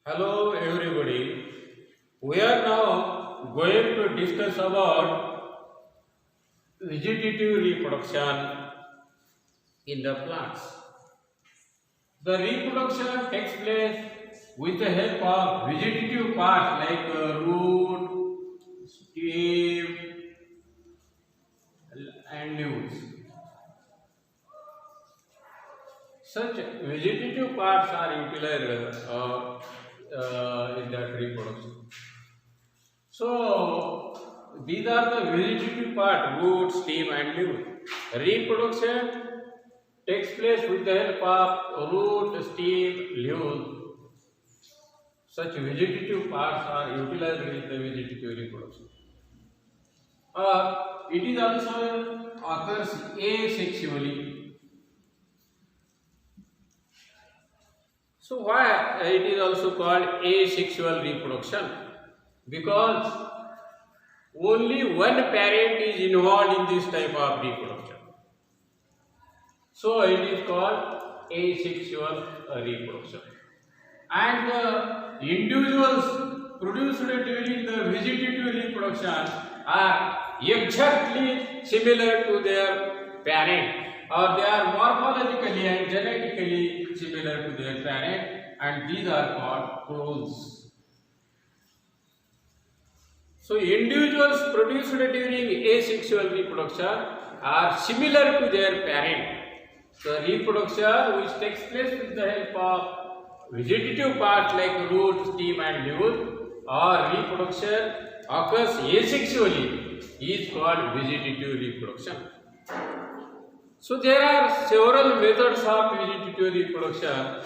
Hello everybody. We are now going to discuss about vegetative reproduction in the plants. The reproduction takes place with the help of vegetative parts like root, stem and leaves. Such vegetative parts are utilized in that reproduction. So these are the vegetative part: root, stem, and leaf. Reproduction takes place with the help of root, stem, leaf. Such vegetative parts are utilized in the vegetative reproduction. It is also occurs asexually. So why it is also called asexual reproduction? Because only one parent is involved in this type of reproduction. So it is called asexual reproduction. And the individuals produced during the vegetative reproduction are exactly similar to their parent, or they are morphologically and genetically similar to their parent, and these are called clones. So individuals produced during asexual reproduction are similar to their parent. The reproduction which takes place with the help of vegetative parts like root, stem and leaf, or reproduction occurs asexually is called vegetative reproduction. So there are several methods of vegetative reproduction,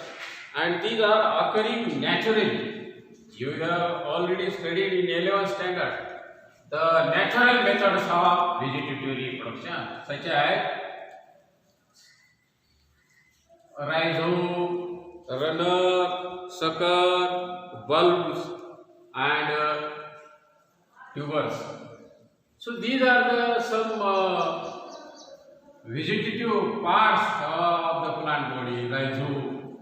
and these are occurring naturally. You have already studied in 11th standard the natural methods of vegetative reproduction, such as rhizome, runner, sucker, bulbs, and tubers. So these are the some vegetative parts of the plant body: rhizome,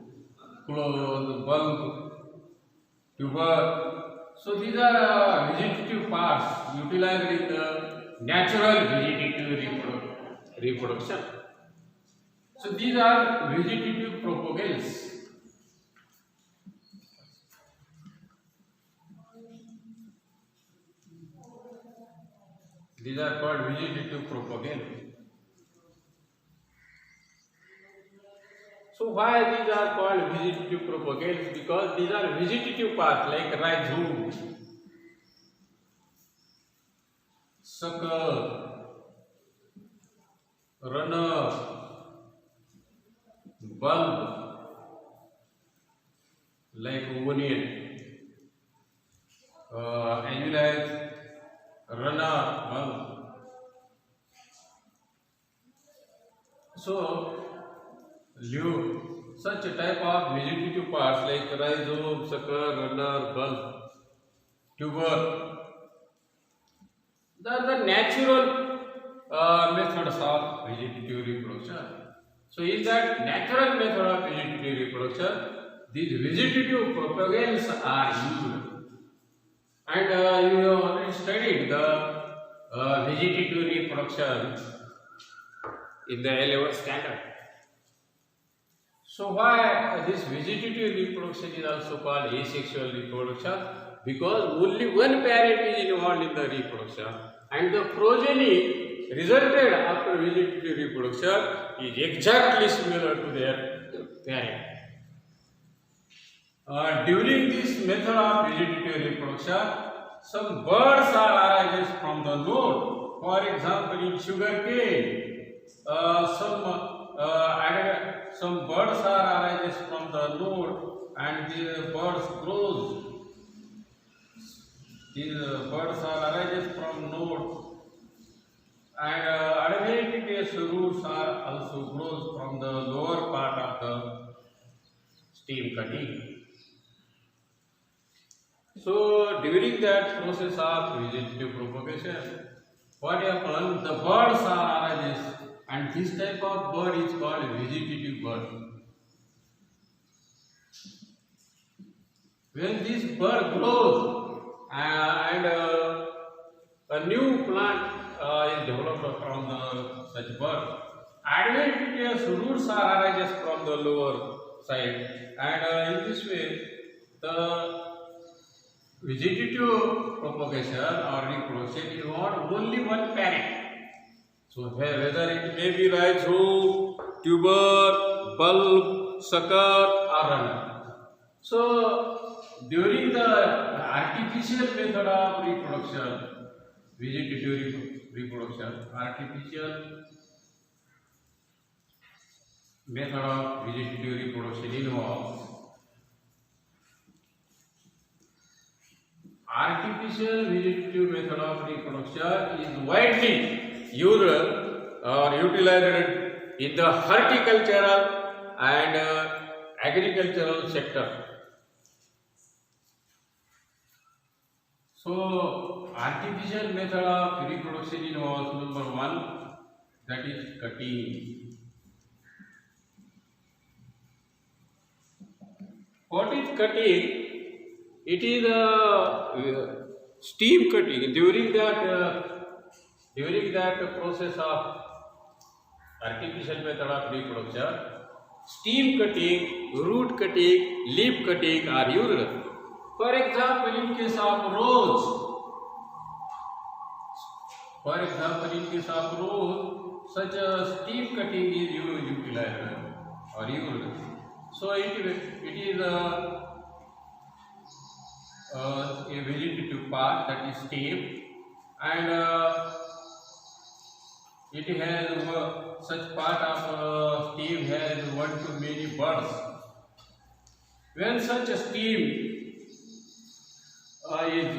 clothes, bulb, tuber. So these are vegetative parts utilized in the natural vegetative reproduction. So these are vegetative propagales. These are called vegetative propagale. So why these are called vegetative propagales? Because these are vegetative parts like rhizome, sucker, runner, bulb like onion, annulus, runner, bulb. So leaf, such a type of vegetative parts like rhizome, sucker, runner, bulb, tuber. They are the natural methods of vegetative reproduction. So, in that natural method of vegetative reproduction, these vegetative propagales are used. And you have already studied the vegetative reproduction in the 11th standard. So why this vegetative reproduction is also called asexual reproduction? Because only one parent is involved in the reproduction, and the progeny resulted after vegetative reproduction is exactly similar to their parent. During this method of vegetative reproduction, some birds are arises from the node. For example, in sugarcane, some birds are arises from the node, and the birds grows. These birds are arises from node, and adventitious roots are also grows from the lower part of the stem cutting. So during that process of vegetative propagation, what happens? The birds are arises, and this type of bird is called vegetative bird. When this bud grows and a new plant is developed from the such bud, adventitious roots are arises from the lower side, and in this way the vegetative propagation or reproduction involves only one parent. So whether it may be rhizome, tuber, bulb, sucker, or runner. So during the artificial method of reproduction, vegetative reproduction, artificial method of vegetative reproduction involves artificial vegetative method of reproduction is widely used or utilized in the horticultural and agricultural sector. So, artificial method of reproduction involves number one, that is cutting. What is cutting? It is steam cutting. During that process of artificial method of reproduction, steam cutting, root cutting, leaf cutting are used. For example, in case of rose, such a steam cutting is utilized or used. So it is a vegetative part, that is stem, and it has such part of stem has one to many buds. When such a stem is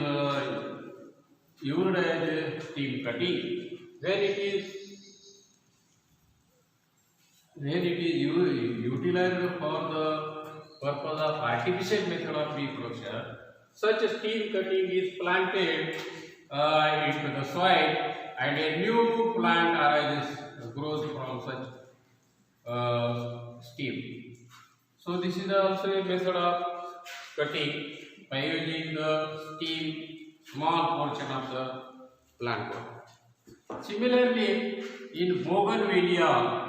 used as a stem cutting, when it is utilized for the purpose of artificial method of reproduction, such a stem cutting is planted into the soil, and a new plant arises, grows from such stem. So this is also a method of cutting by using the stem, small portion of the plant. Similarly, in bougainvillea,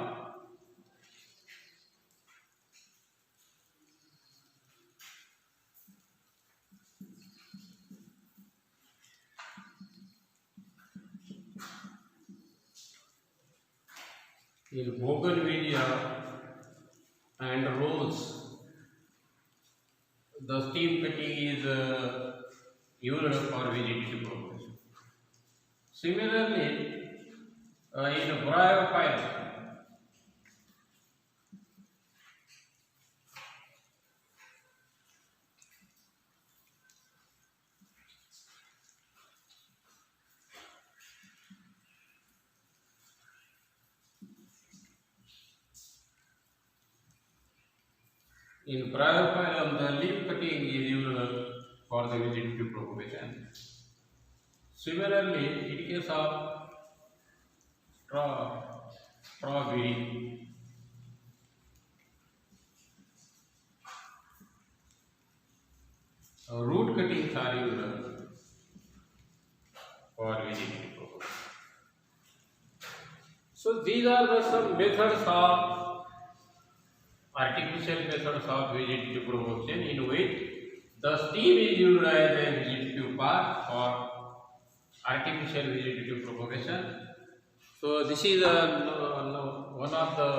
and rose, the stem cutting is used for vegetative propagation. Similarly, in bryophylla, the leaf cutting is used for the vegetative propagation. Similarly, in case of strawberry, root cuttings are used for vegetative propagation. So these are the some methods of artificial methods of vegetative propagation in which the stem is used as a vegetative part for artificial vegetative propagation. So this is one of the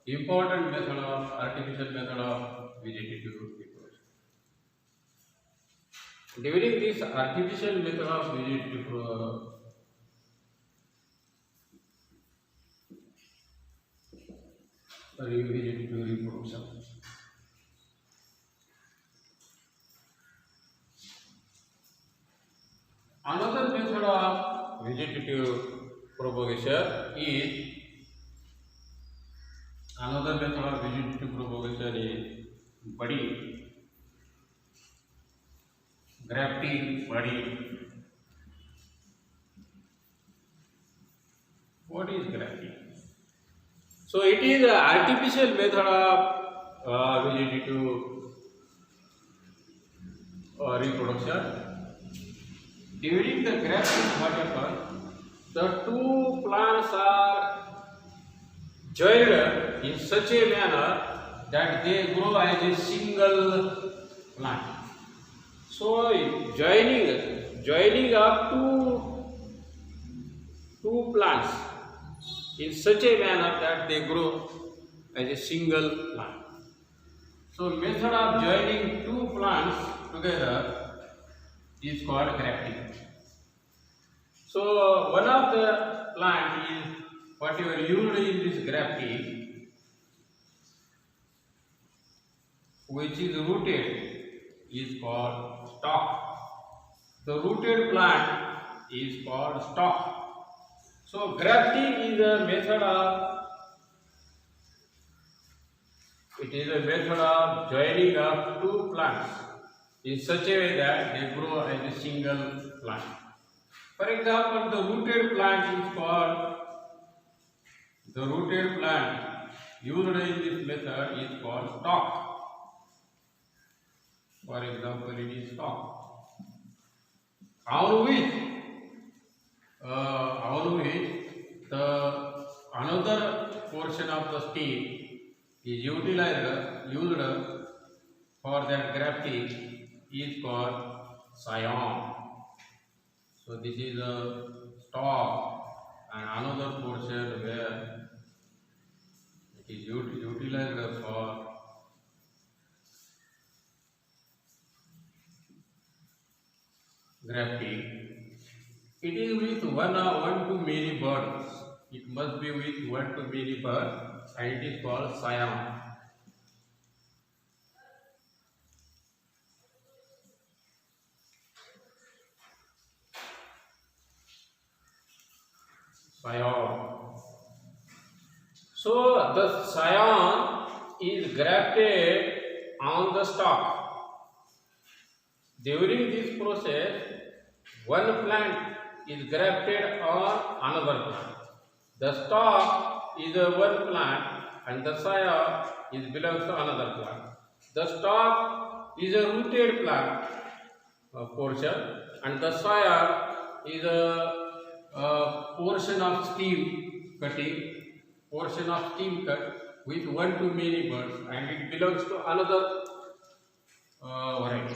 important method of artificial method of vegetative propagation. During this artificial method of vegetative reproduction, another method of vegetative propagation is budding, grafting, budding. What is grafting? So it is an artificial method of vegetative reproduction. During the grafting, what happens? The two plants are joined in such a manner that they grow as a single plant. So joining up two plants in such a manner that they grow as a single plant. So method of joining two plants together is called grafting. So one of the plant is whatever used in this grafting, which is rooted, is called stalk. The rooted plant is called stalk. So grafting is a method of joining up two plants in such a way that they grow as a single plant. For example, the rooted plant used in this method is called stalk. For example, it is stalk. On which the another portion of the stem is used for that grafting is called scion. So this is a stalk and another portion where it is utilized for grafting. It is with one to many birds. It must be with one to many birds, and it is called scion. Scion. So the scion is grafted on the stalk. During this process, one plant is grafted on another plant. The stalk is one plant and the scion belongs to another plant. The stalk is a rooted plant portion and the scion is a portion of stem cut with one to many birds, and it belongs to another variety.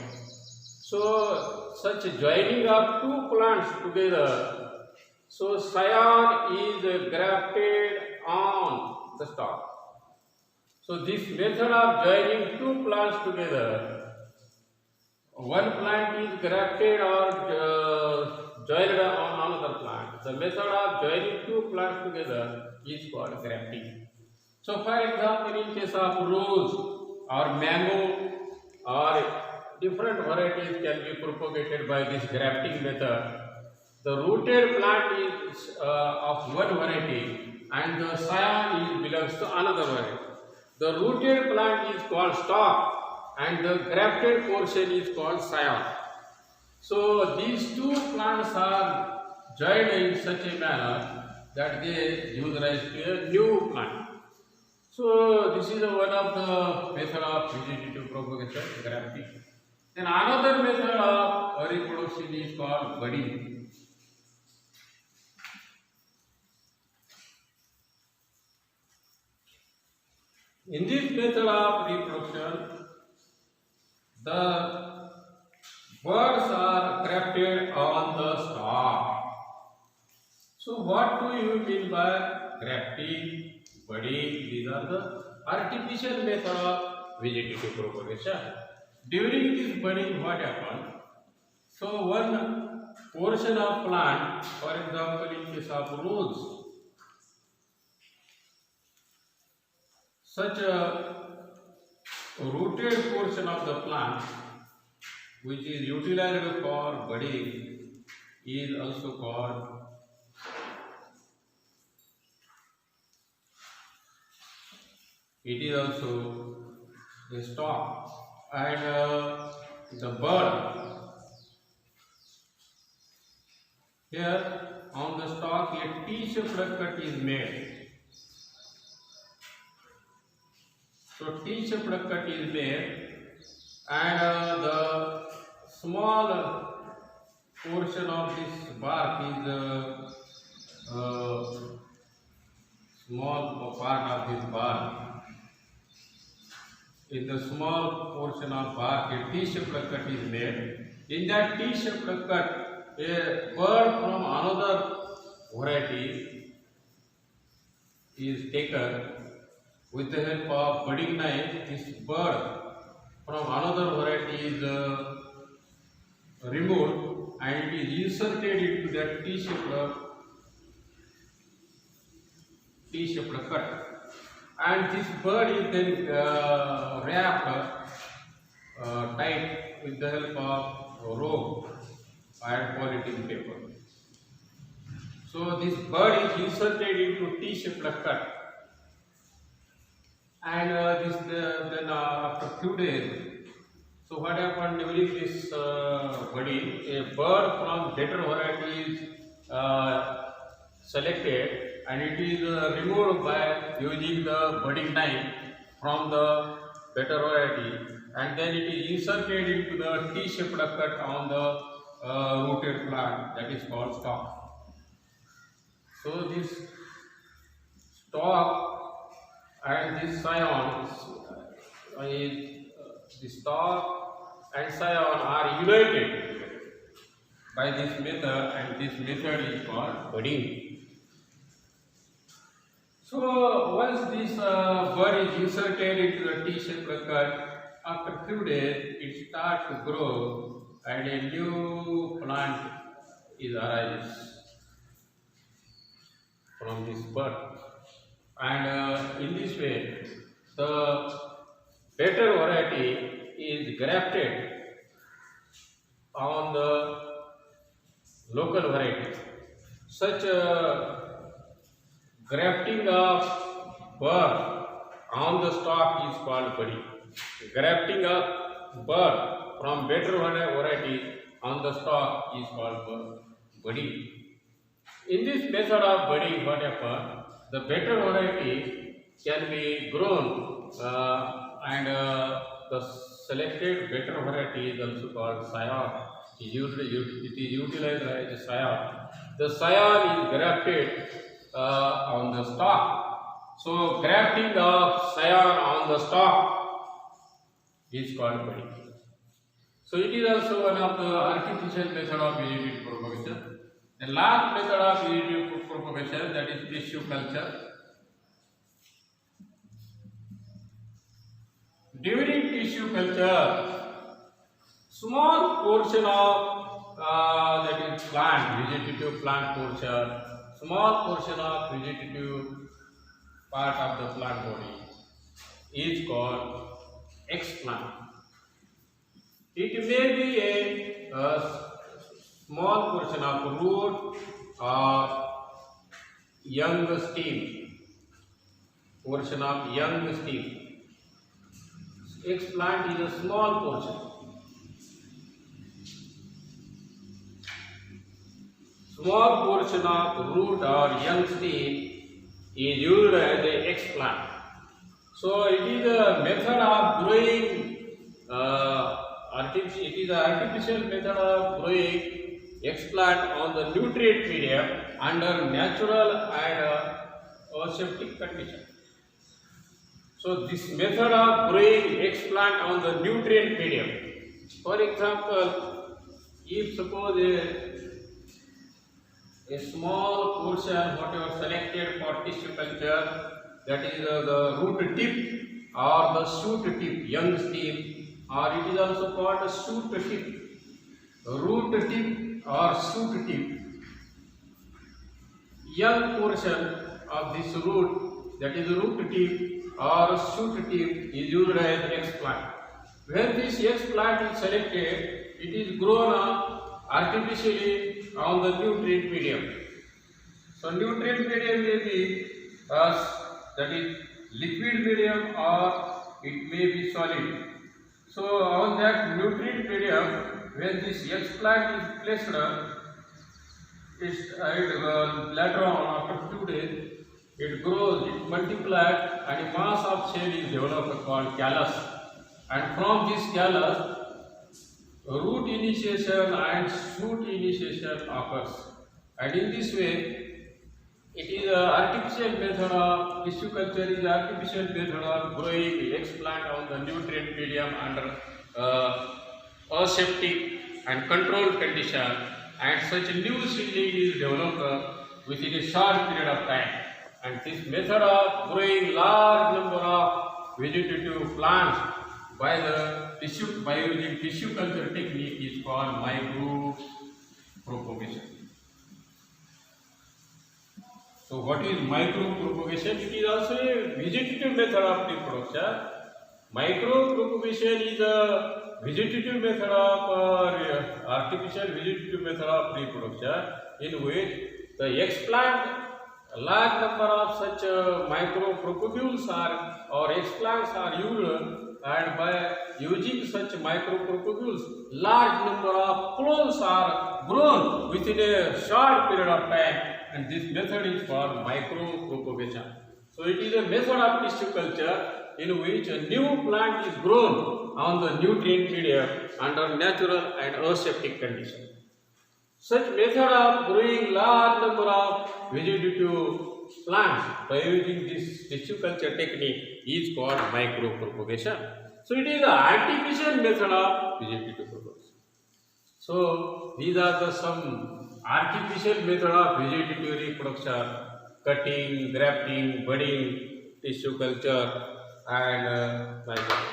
So such joining of two plants together, so scion is grafted on the stalk. So this method of joining two plants together, one plant is grafted or joined on another plant. The method of joining two plants together is called grafting. So for example, in case of rose or mango or different varieties can be propagated by this grafting method. The rooted plant is of one variety and the scion belongs to another variety. The rooted plant is called stalk and the grafted portion is called scion. So these two plants are joined in such a manner that they give rise to a new plant. So this is one of the method of vegetative propagation, grafting. Then another method of reproduction is called budding. In this method of reproduction, the birds are grafted on the stalk. So what do you mean by grafting, budding? These are the artificial method of vegetative propagation. During this budding, what happens? So one portion of plant, for example, in case of rose, such a rooted portion of the plant, which is utilized for budding, is also called a stalk. And the bud, here on the stalk a T-shaped cut is made. So T-shaped cut is made and the small portion of this bark is small part of this bark. In the small portion of bark, a T-shaped cut is made. In that T-shaped cut, a bird from another variety is taken. With the help of budding knife, this bird from another variety is removed and it is inserted into that T-shaped cut. And this bird is then wrapped tight with the help of rope and polythene paper. So this bird is inserted into T-shaped cut, and then after few days, so what happened during this budding? A bird from better variety is selected, and it is removed by using the budding knife from the better variety, and then it is inserted into the T-shaped cut on the rooted plant, that is called stalk. So this stalk and this scion the stalk and scion are united by this method, and this method is called budding. So once this bud is inserted into the T-shaped cut, after few days it starts to grow and a new plant is arises from this bud. And in this way, the better variety is grafted on the local variety. Such grafting of bud on the stalk is called budding. Grafting of bud from better variety on the stalk is called budding. In this method of budding, what happens? The better variety can be grown and the selected better variety is also called scion. It is utilized as a scion. The scion is grafted on the stalk. So grafting of scion on the stalk is called budding. So it is also one of the artificial method of vegetative propagation. The last method of vegetative propagation, that is tissue culture. During tissue culture, small portion of that is vegetative plant portion, small portion of vegetative part of the plant body is called explant. It may be a small portion of root or young stem, portion of young stem. Explant is a small portion. Small portion of root or young stem is used as a explant. So it is a method of growing. It is an artificial method of growing explant on the nutrient medium under natural and aseptic condition. So this method of growing explant on the nutrient medium. For example, if suppose a small portion whatever selected for tissue culture, that is the root tip or the shoot tip, young stem, or it is also called a shoot tip, root tip or shoot tip. Young portion of this root, that is root tip or shoot tip, is used as explant. When this explant is selected, it is grown artificially on the nutrient medium. So nutrient medium may be that is liquid medium or it may be solid. So on that nutrient medium, when this explant is placed, later on after 2 days, it grows, it multiplies, and a mass of cell is developed called callus. And from this callus, root initiation and shoot initiation occurs, and in this way it is a artificial method of tissue culture is artificial method of growing explant on the nutrient medium under aseptic and controlled condition, and such new seedling is developed within a short period of time, and this method of growing large number of vegetative plants by using tissue culture technique is called micropropagation. So what is micropropagation? It is also a vegetative method of reproduction. Micropropagation is a vegetative method of artificial vegetative method of reproduction in which the explant a large number of such micropropagules or explants are used, and by using such micropropagules, large number of clones are grown within a short period of time, and this method is called micropropagation. So it is a method of tissue culture in which a new plant is grown on the nutrient medium under natural and aseptic conditions. Such method of growing large number of vegetative plants by using this tissue culture technique is called micropropagation. So it is the artificial method of vegetative propagation. So these are the some artificial method of vegetative reproduction: cutting, grafting, budding, tissue culture, and like that.